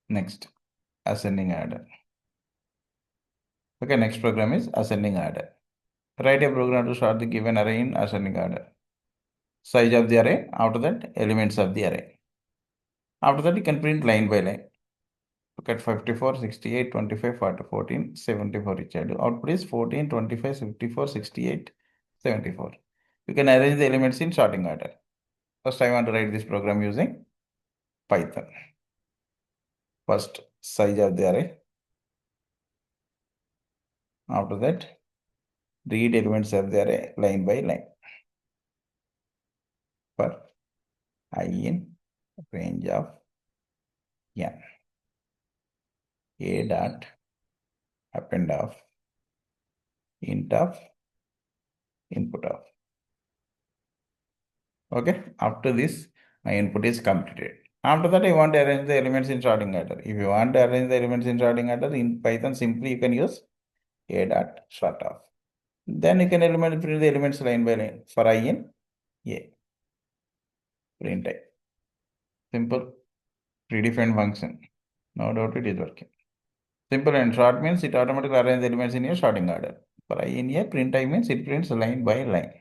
Next, ascending order. Okay, next program is ascending order. Write a program to sort the given array in ascending order. Size of the array, after that, elements of the array. After that, you can print line by line. Look at 54, 68, 25, 40, 14, 74 each value. Output is 14, 25, 54, 68, 74. You can arrange the elements in sorting order. First, I want to write this program using Python. First, size of the array. After that, read elements of the array line by line. For I in range of n. A dot append of int of input of. Okay, after this, my input is completed. After that, I want to arrange the elements in sorting order. If you want to arrange the elements in sorting order in Python, simply you can use a dot sort of. Then you can print the elements line by line for I in A. Print I. Simple predefined function. No doubt it is working. Simple and short means it automatically arranges the elements in your sorting order. For I in A, print I means it prints line by line.